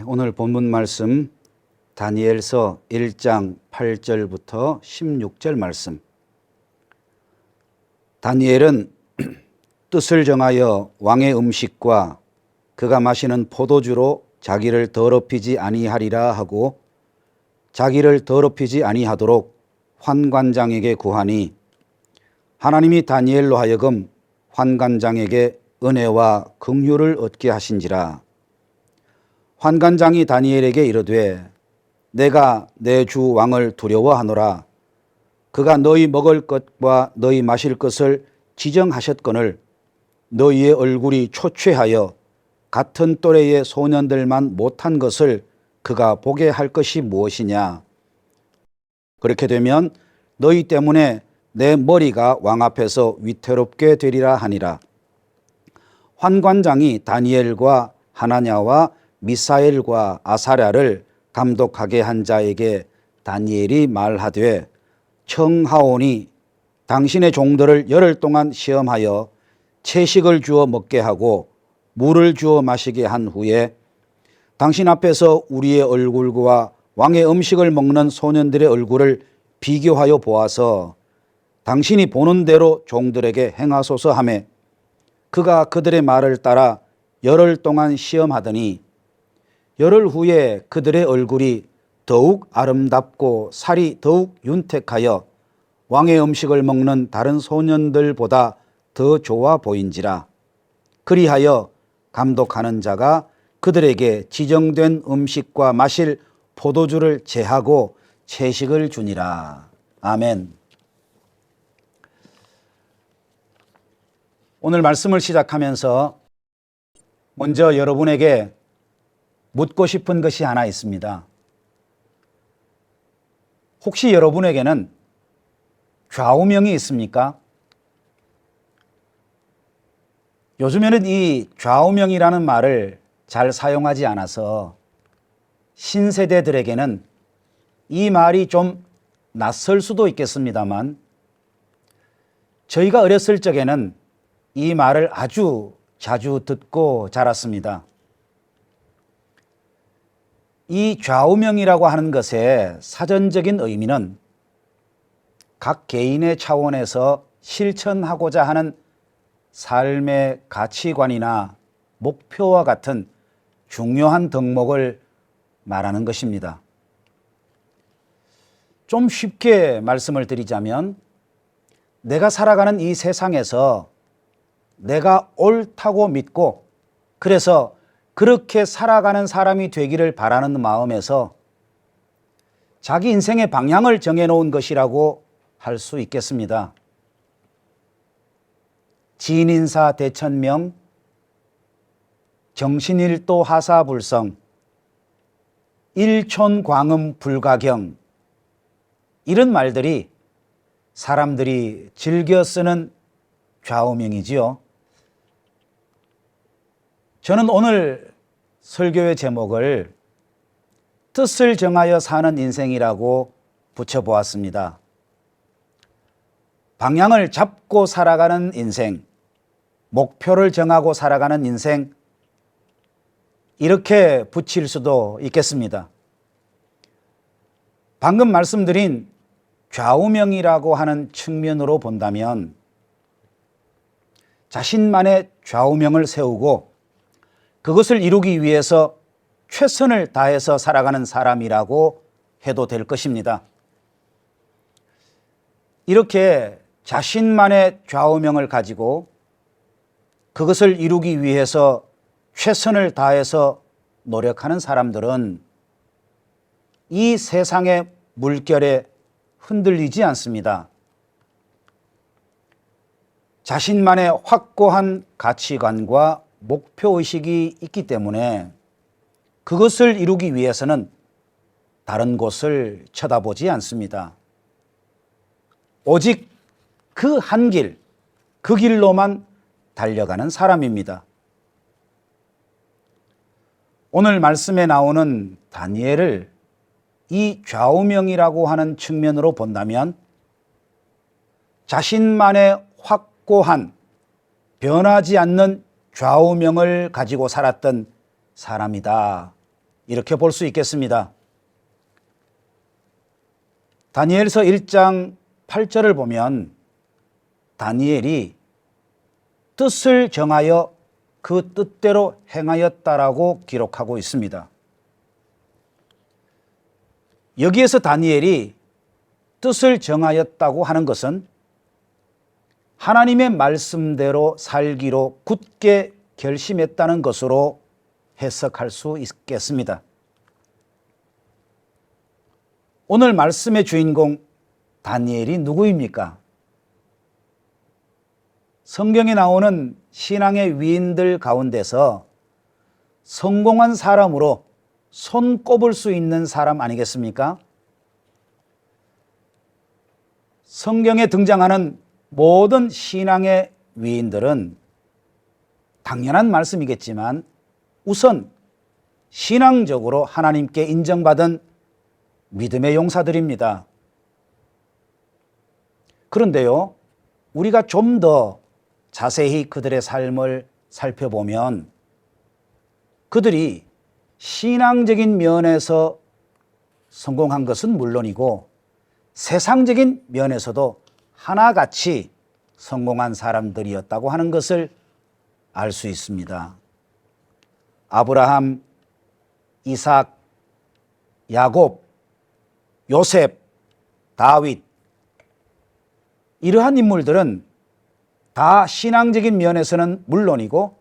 오늘 본문 말씀 다니엘서 1장 8절부터 16절 말씀. 다니엘은 뜻을 정하여 왕의 음식과 그가 마시는 포도주로 자기를 더럽히지 아니하리라 하고 자기를 더럽히지 아니하도록 환관장에게 구하니 하나님이 다니엘로 하여금 환관장에게 은혜와 긍휼을 얻게 하신지라. 환관장이 다니엘에게 이르되 내가 내 주 왕을 두려워하노라. 그가 너희 먹을 것과 너희 마실 것을 지정하셨거늘 너희의 얼굴이 초췌하여 같은 또래의 소년들만 못한 것을 그가 보게 할 것이 무엇이냐. 그렇게 되면 너희 때문에 내 머리가 왕 앞에서 위태롭게 되리라 하니라. 환관장이 다니엘과 하나냐와 미사엘과 아사랴를 감독하게 한 자에게 다니엘이 말하되 청하오니 당신의 종들을 열흘 동안 시험하여 채식을 주어 먹게 하고 물을 주어 마시게 한 후에 당신 앞에서 우리의 얼굴과 왕의 음식을 먹는 소년들의 얼굴을 비교하여 보아서 당신이 보는 대로 종들에게 행하소서 하매 그가 그들의 말을 따라 열흘 동안 시험하더니 열흘 후에 그들의 얼굴이 더욱 아름답고 살이 더욱 윤택하여 왕의 음식을 먹는 다른 소년들보다 더 좋아 보인지라. 그리하여 감독하는 자가 그들에게 지정된 음식과 마실 포도주를 제하고 채식을 주니라. 아멘. 오늘 말씀을 시작하면서 먼저 여러분에게 묻고 싶은 것이 하나 있습니다. 혹시 여러분에게는 좌우명이 있습니까? 요즘에는 이 좌우명이라는 말을 잘 사용하지 않아서 신세대들에게는 이 말이 좀 낯설 수도 있겠습니다만 저희가 어렸을 적에는 이 말을 아주 자주 듣고 자랐습니다. 이 좌우명이라고 하는 것의 사전적인 의미는 각 개인의 차원에서 실천하고자 하는 삶의 가치관이나 목표와 같은 중요한 덕목을 말하는 것입니다. 좀 쉽게 말씀을 드리자면 내가 살아가는 이 세상에서 내가 옳다고 믿고 그래서 그렇게 살아가는 사람이 되기를 바라는 마음에서 자기 인생의 방향을 정해놓은 것이라고 할 수 있겠습니다. 진인사 대천명, 정신일도 하사불성, 일촌광음 불가경 이런 말들이 사람들이 즐겨 쓰는 좌우명이지요. 저는 오늘 설교의 제목을 뜻을 정하여 사는 인생이라고 붙여보았습니다. 방향을 잡고 살아가는 인생, 목표를 정하고 살아가는 인생, 이렇게 붙일 수도 있겠습니다. 방금 말씀드린 좌우명이라고 하는 측면으로 본다면 자신만의 좌우명을 세우고 그것을 이루기 위해서 최선을 다해서 살아가는 사람이라고 해도 될 것입니다. 이렇게 자신만의 좌우명을 가지고 그것을 이루기 위해서 최선을 다해서 노력하는 사람들은 이 세상의 물결에 흔들리지 않습니다. 자신만의 확고한 가치관과 목표의식이 있기 때문에 그것을 이루기 위해서는 다른 곳을 쳐다보지 않습니다. 오직 그 한 길, 그 길로만 달려가는 사람입니다. 오늘 말씀에 나오는 다니엘을 이 좌우명이라고 하는 측면으로 본다면 자신만의 확고한 변하지 않는 좌우명을 가지고 살았던 사람이다. 이렇게 볼 수 있겠습니다. 다니엘서 1장 8절을 보면 다니엘이 뜻을 정하여 그 뜻대로 행하였다라고 기록하고 있습니다. 여기에서 다니엘이 뜻을 정하였다고 하는 것은 하나님의 말씀대로 살기로 굳게 결심했다는 것으로 해석할 수 있겠습니다. 오늘 말씀의 주인공 다니엘이 누구입니까? 성경에 나오는 신앙의 위인들 가운데서 성공한 사람으로 손꼽을 수 있는 사람 아니겠습니까? 성경에 등장하는 모든 신앙의 위인들은 당연한 말씀이겠지만 우선 신앙적으로 하나님께 인정받은 믿음의 용사들입니다. 그런데요, 우리가 좀 더 자세히 그들의 삶을 살펴보면 그들이 신앙적인 면에서 성공한 것은 물론이고 세상적인 면에서도 하나같이 성공한 사람들이었다고 하는 것을 알 수 있습니다. 아브라함, 이삭, 야곱, 요셉, 다윗, 이러한 인물들은 다 신앙적인 면에서는 물론이고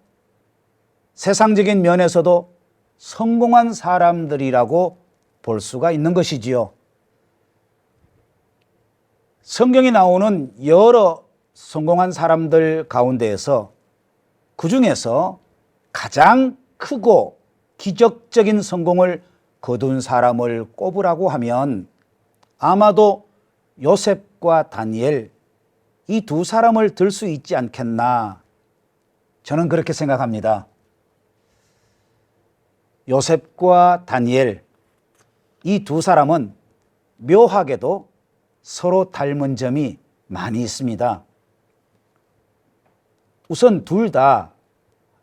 세상적인 면에서도 성공한 사람들이라고 볼 수가 있는 것이지요. 성경에 나오는 여러 성공한 사람들 가운데에서 그 중에서 가장 크고 기적적인 성공을 거둔 사람을 꼽으라고 하면 아마도 요셉과 다니엘 이 두 사람을 들 수 있지 않겠나, 저는 그렇게 생각합니다. 요셉과 다니엘 이 두 사람은 묘하게도 서로 닮은 점이 많이 있습니다. 우선 둘 다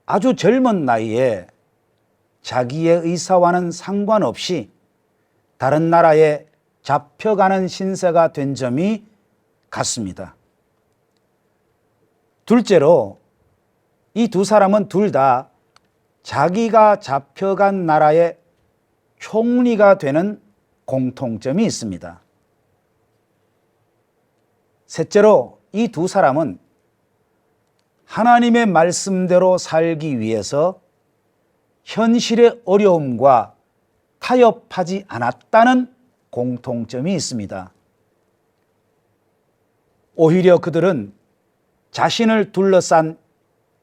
아주 젊은 나이에 자기의 의사와는 상관없이 다른 나라에 잡혀가는 신세가 된 점이 같습니다. 둘째로 이 두 사람은 둘 다 자기가 잡혀간 나라의 총리가 되는 공통점이 있습니다. 셋째로 이 두 사람은 하나님의 말씀대로 살기 위해서 현실의 어려움과 타협하지 않았다는 공통점이 있습니다. 오히려 그들은 자신을 둘러싼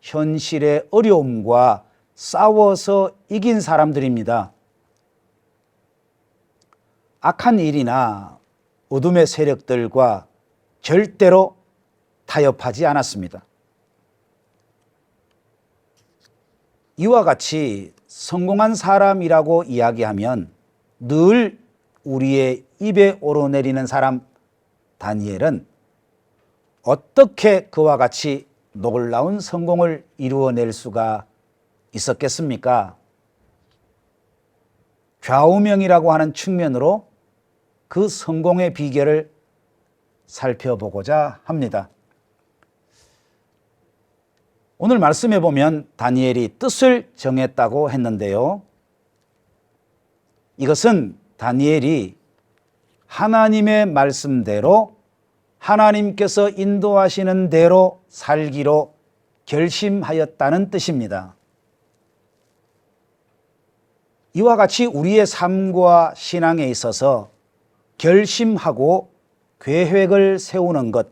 현실의 어려움과 싸워서 이긴 사람들입니다. 악한 일이나 어둠의 세력들과 절대로 타협하지 않았습니다. 이와 같이 성공한 사람이라고 이야기하면 늘 우리의 입에 오르내리는 사람 다니엘은 어떻게 그와 같이 놀라운 성공을 이루어낼 수가 있었겠습니까? 좌우명이라고 하는 측면으로 그 성공의 비결을 살펴보고자 합니다. 오늘 말씀해 보면 다니엘이 뜻을 정했다고 했는데요. 이것은 다니엘이 하나님의 말씀대로 하나님께서 인도하시는 대로 살기로 결심하였다는 뜻입니다. 이와 같이 우리의 삶과 신앙에 있어서 결심하고 계획을 세우는 것,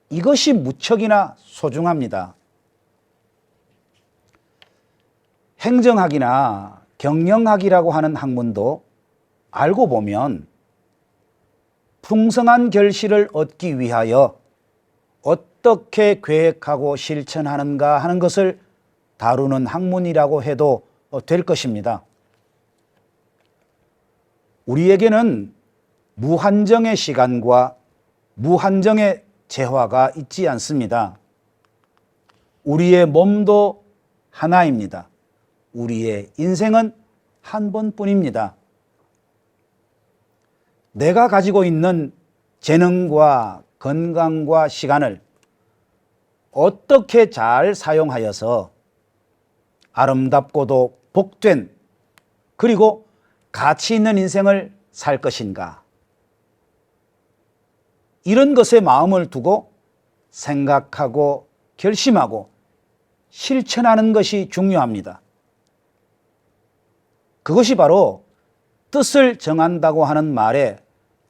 이것이 무척이나 소중합니다. 행정학이나 경영학이라고 하는 학문도 알고 보면 풍성한 결실을 얻기 위하여 어떻게 계획하고 실천하는가 하는 것을 다루는 학문이라고 해도 될 것입니다. 우리에게는 무한정의 시간과 무한정의 재화가 있지 않습니다. 우리의 몸도 하나입니다. 우리의 인생은 한 번뿐입니다. 내가 가지고 있는 재능과 건강과 시간을 어떻게 잘 사용하여서 아름답고도 복된 그리고 가치 있는 인생을 살 것인가? 이런 것에 마음을 두고 생각하고 결심하고 실천하는 것이 중요합니다. 그것이 바로 뜻을 정한다고 하는 말에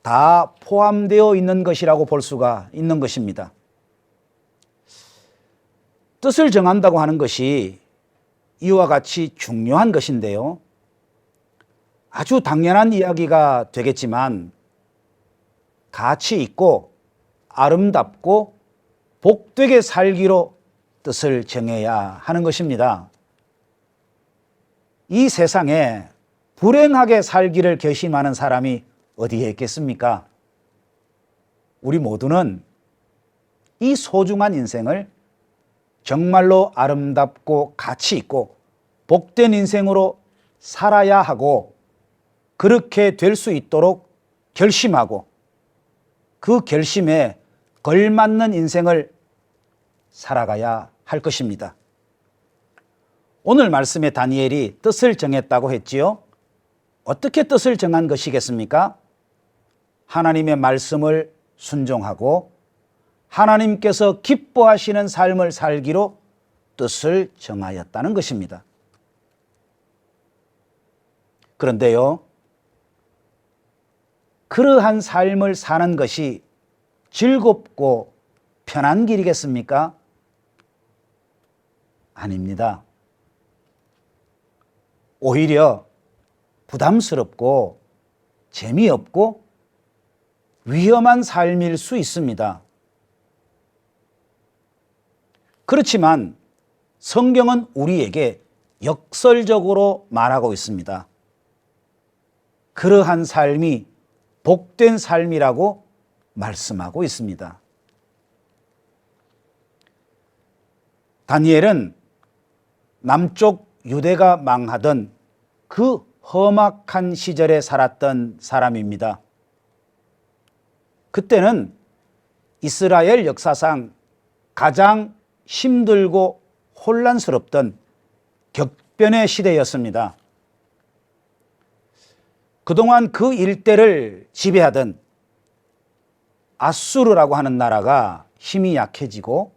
다 포함되어 있는 것이라고 볼 수가 있는 것입니다. 뜻을 정한다고 하는 것이 이와 같이 중요한 것인데요. 아주 당연한 이야기가 되겠지만 가치 있고 아름답고 복되게 살기로 뜻을 정해야 하는 것입니다. 이 세상에 불행하게 살기를 결심하는 사람이 어디에 있겠습니까? 우리 모두는 이 소중한 인생을 정말로 아름답고 가치 있고 복된 인생으로 살아야 하고 그렇게 될 수 있도록 결심하고 그 결심에 걸맞는 인생을 살아가야 할 것입니다. 오늘 말씀에 다니엘이 뜻을 정했다고 했지요. 어떻게 뜻을 정한 것이겠습니까? 하나님의 말씀을 순종하고 하나님께서 기뻐하시는 삶을 살기로 뜻을 정하였다는 것입니다. 그런데요, 그러한 삶을 사는 것이 즐겁고 편한 길이겠습니까? 아닙니다. 오히려 부담스럽고 재미없고 위험한 삶일 수 있습니다. 그렇지만 성경은 우리에게 역설적으로 말하고 있습니다. 그러한 삶이 복된 삶이라고 말씀하고 있습니다. 다니엘은 남쪽 유대가 망하던 그 험악한 시절에 살았던 사람입니다. 그때는 이스라엘 역사상 가장 힘들고 혼란스럽던 격변의 시대였습니다. 그동안 그 일대를 지배하던 아수르라고 하는 나라가 힘이 약해지고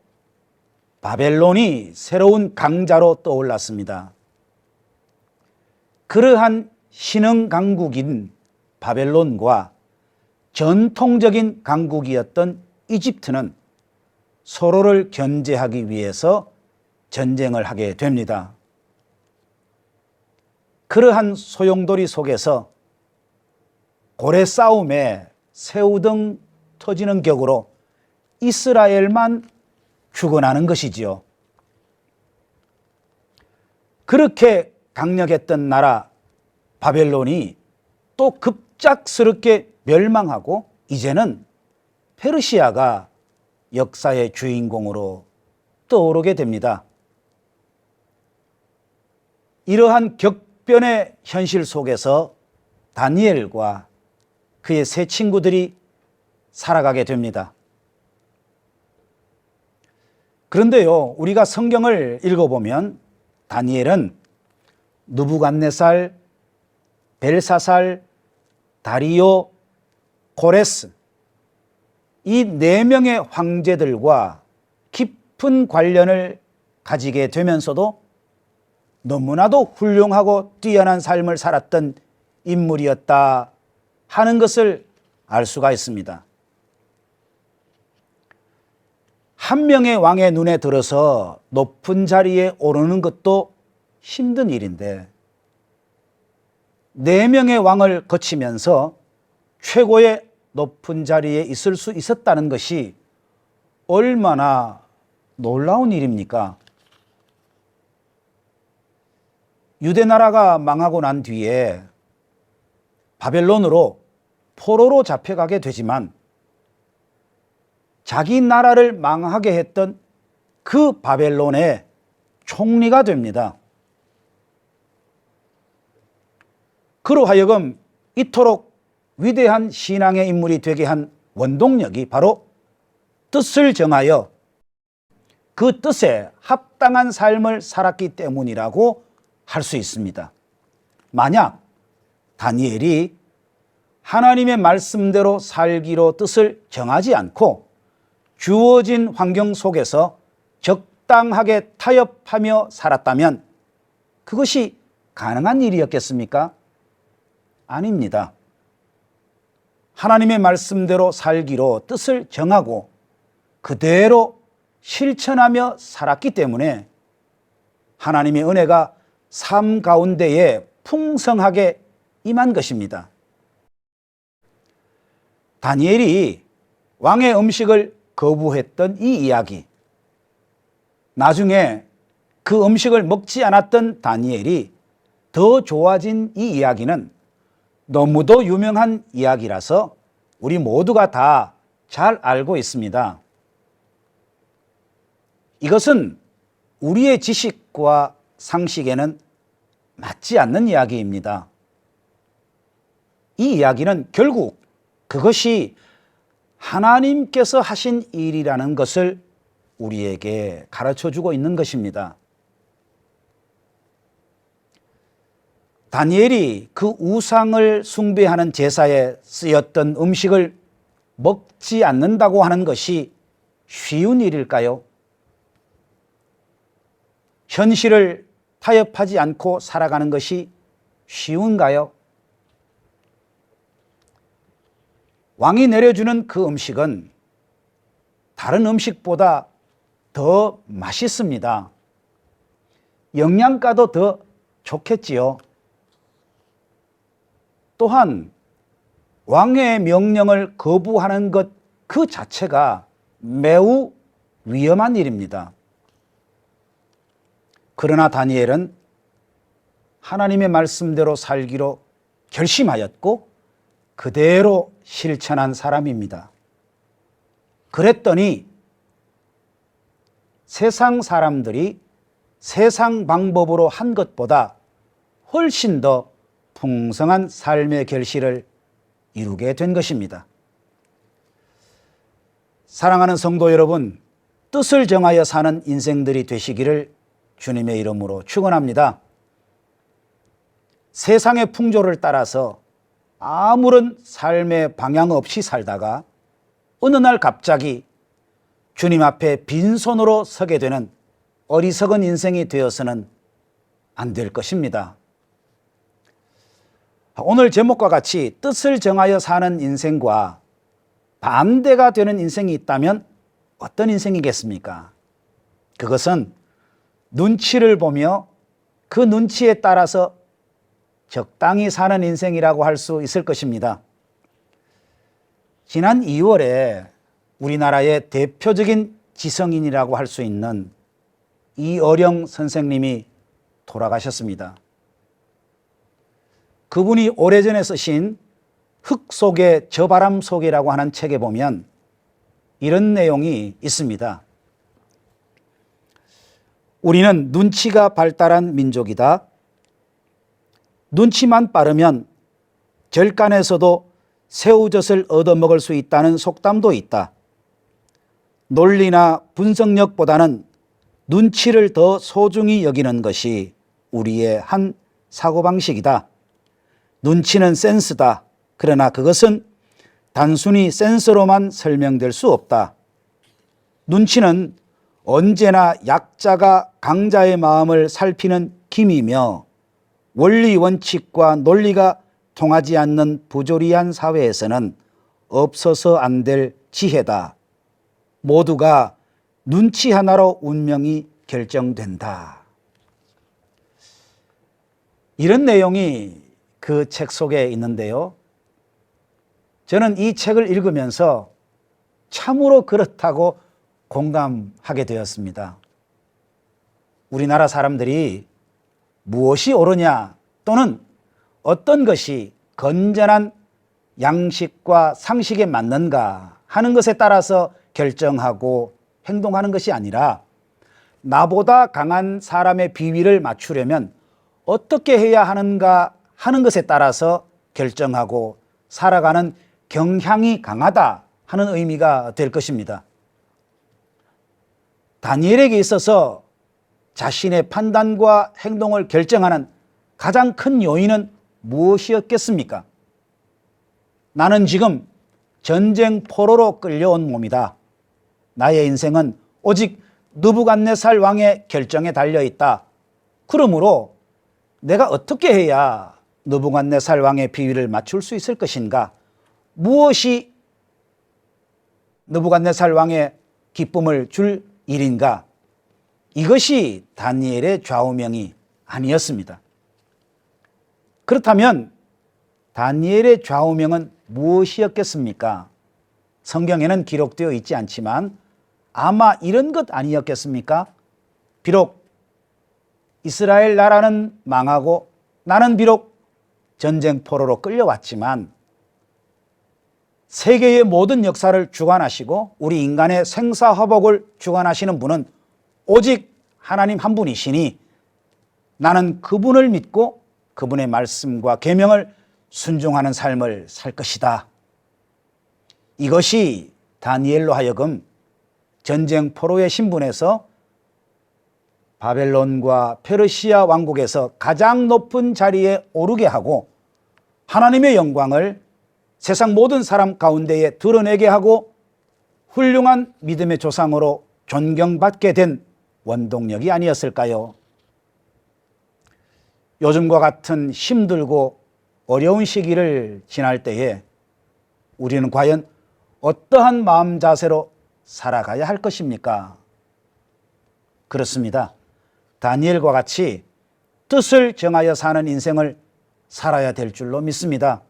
바벨론이 새로운 강자로 떠올랐습니다. 그러한 신흥 강국인 바벨론과 전통적인 강국이었던 이집트는 서로를 견제하기 위해서 전쟁을 하게 됩니다. 그러한 소용돌이 속에서 고래 싸움에 새우등 터지는 격으로 이스라엘만 죽어나는 것이지요. 그렇게 강력했던 나라 바벨론이 또 급작스럽게 멸망하고 이제는 페르시아가 역사의 주인공으로 떠오르게 됩니다. 이러한 격변의 현실 속에서 다니엘과 그의 세 친구들이 살아가게 됩니다. 그런데요, 우리가 성경을 읽어보면 다니엘은 느부갓네살, 벨사살, 다리오, 고레스 이 네 명의 황제들과 깊은 관련을 가지게 되면서도 너무나도 훌륭하고 뛰어난 삶을 살았던 인물이었다 하는 것을 알 수가 있습니다. 한 명의 왕의 눈에 들어서 높은 자리에 오르는 것도 힘든 일인데 네 명의 왕을 거치면서 최고의 높은 자리에 있을 수 있었다는 것이 얼마나 놀라운 일입니까? 유대 나라가 망하고 난 뒤에 바벨론으로 포로로 잡혀가게 되지만 자기 나라를 망하게 했던 그 바벨론의 총리가 됩니다. 그로 하여금 이토록 위대한 신앙의 인물이 되게 한 원동력이 바로 뜻을 정하여 그 뜻에 합당한 삶을 살았기 때문이라고 할 수 있습니다. 만약 다니엘이 하나님의 말씀대로 살기로 뜻을 정하지 않고 주어진 환경 속에서 적당하게 타협하며 살았다면 그것이 가능한 일이었겠습니까? 아닙니다. 하나님의 말씀대로 살기로 뜻을 정하고 그대로 실천하며 살았기 때문에 하나님의 은혜가 삶 가운데에 풍성하게 임한 것입니다. 다니엘이 왕의 음식을 거부했던 이 이야기, 나중에 그 음식을 먹지 않았던 다니엘이 더 좋아진 이 이야기는 너무도 유명한 이야기라서 우리 모두가 다 잘 알고 있습니다. 이것은 우리의 지식과 상식에는 맞지 않는 이야기입니다. 이 이야기는 결국 그것이 하나님께서 하신 일이라는 것을 우리에게 가르쳐주고 있는 것입니다. 다니엘이 그 우상을 숭배하는 제사에 쓰였던 음식을 먹지 않는다고 하는 것이 쉬운 일일까요? 현실을 타협하지 않고 살아가는 것이 쉬운가요? 왕이 내려주는 그 음식은 다른 음식보다 더 맛있습니다. 영양가도 더 좋겠지요. 또한 왕의 명령을 거부하는 것 그 자체가 매우 위험한 일입니다. 그러나 다니엘은 하나님의 말씀대로 살기로 결심하였고 그대로 실천한 사람입니다. 그랬더니 세상 사람들이 세상 방법으로 한 것보다 훨씬 더 풍성한 삶의 결실을 이루게 된 것입니다. 사랑하는 성도 여러분, 뜻을 정하여 사는 인생들이 되시기를 주님의 이름으로 축원합니다. 세상의 풍조를 따라서 아무런 삶의 방향 없이 살다가 어느 날 갑자기 주님 앞에 빈손으로 서게 되는 어리석은 인생이 되어서는 안 될 것입니다. 오늘 제목과 같이 뜻을 정하여 사는 인생과 반대가 되는 인생이 있다면 어떤 인생이겠습니까? 그것은 눈치를 보며 그 눈치에 따라서 적당히 사는 인생이라고 할 수 있을 것입니다. 지난 2월에 우리나라의 대표적인 지성인이라고 할 수 있는 이어령 선생님이 돌아가셨습니다. 그분이 오래전에 쓰신 흙 속에 저 바람 속에라고 하는 책에 보면 이런 내용이 있습니다. 우리는 눈치가 발달한 민족이다. 눈치만 빠르면 절간에서도 새우젓을 얻어먹을 수 있다는 속담도 있다. 논리나 분석력보다는 눈치를 더 소중히 여기는 것이 우리의 한 사고방식이다. 눈치는 센스다. 그러나 그것은 단순히 센스로만 설명될 수 없다. 눈치는 언제나 약자가 강자의 마음을 살피는 기미며 원리 원칙과 논리가 통하지 않는 부조리한 사회에서는 없어서 안 될 지혜다. 모두가 눈치 하나로 운명이 결정된다. 이런 내용이 그 책 속에 있는데요. 저는 이 책을 읽으면서 참으로 그렇다고 공감하게 되었습니다. 우리나라 사람들이 무엇이 옳으냐 또는 어떤 것이 건전한 양식과 상식에 맞는가 하는 것에 따라서 결정하고 행동하는 것이 아니라 나보다 강한 사람의 비위를 맞추려면 어떻게 해야 하는가 하는 것에 따라서 결정하고 살아가는 경향이 강하다 하는 의미가 될 것입니다. 다니엘에게 있어서 자신의 판단과 행동을 결정하는 가장 큰 요인은 무엇이었겠습니까? 나는 지금 전쟁 포로로 끌려온 몸이다. 나의 인생은 오직 느부갓네살 왕의 결정에 달려있다. 그러므로 내가 어떻게 해야 느부갓네살 왕의 비위를 맞출 수 있을 것인가? 무엇이 느부갓네살 왕의 기쁨을 줄 일인가? 이것이 다니엘의 좌우명이 아니었습니다. 그렇다면 다니엘의 좌우명은 무엇이었겠습니까? 성경에는 기록되어 있지 않지만 아마 이런 것 아니었겠습니까? 비록 이스라엘 나라는 망하고 나는 비록 전쟁 포로로 끌려왔지만 세계의 모든 역사를 주관하시고 우리 인간의 생사화복을 주관하시는 분은 오직 하나님 한 분이시니 나는 그분을 믿고 그분의 말씀과 계명을 순종하는 삶을 살 것이다. 이것이 다니엘로 하여금 전쟁 포로의 신분에서 바벨론과 페르시아 왕국에서 가장 높은 자리에 오르게 하고 하나님의 영광을 세상 모든 사람 가운데에 드러내게 하고 훌륭한 믿음의 조상으로 존경받게 된 원동력이 아니었을까요? 요즘과 같은 힘들고 어려운 시기를 지날 때에 우리는 과연 어떠한 마음 자세로 살아가야 할 것입니까? 그렇습니다. 다니엘과 같이 뜻을 정하여 사는 인생을 살아야 될 줄로 믿습니다.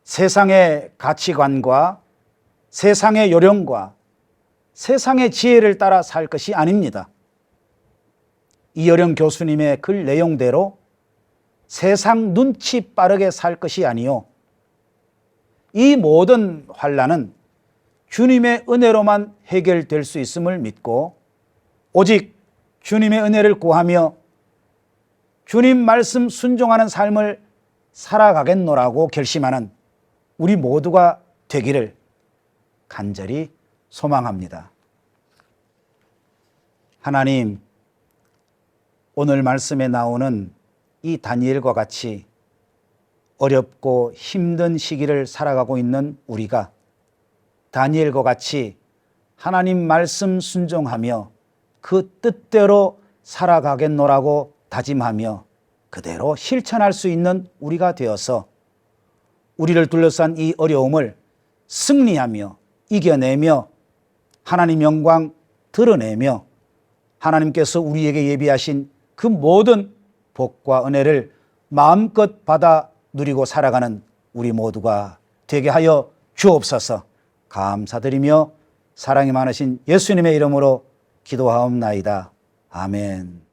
세상의 가치관과 세상의 요령과 세상의 지혜를 따라 살 것이 아닙니다. 이어령 교수님의 글 내용대로 세상 눈치 빠르게 살 것이 아니요 이 모든 환난은 주님의 은혜로만 해결될 수 있음을 믿고 오직 주님의 은혜를 구하며 주님 말씀 순종하는 삶을 살아가겠노라고 결심하는 우리 모두가 되기를 간절히 소망합니다. 하나님, 오늘 말씀에 나오는 이 다니엘과 같이 어렵고 힘든 시기를 살아가고 있는 우리가 다니엘과 같이 하나님 말씀 순종하며 그 뜻대로 살아가겠노라고 다짐하며 그대로 실천할 수 있는 우리가 되어서 우리를 둘러싼 이 어려움을 승리하며 이겨내며 하나님 영광 드러내며 하나님께서 우리에게 예비하신 그 모든 복과 은혜를 마음껏 받아 누리고 살아가는 우리 모두가 되게 하여 주옵소서. 감사드리며 사랑이 많으신 예수님의 이름으로 기도하옵나이다. 아멘.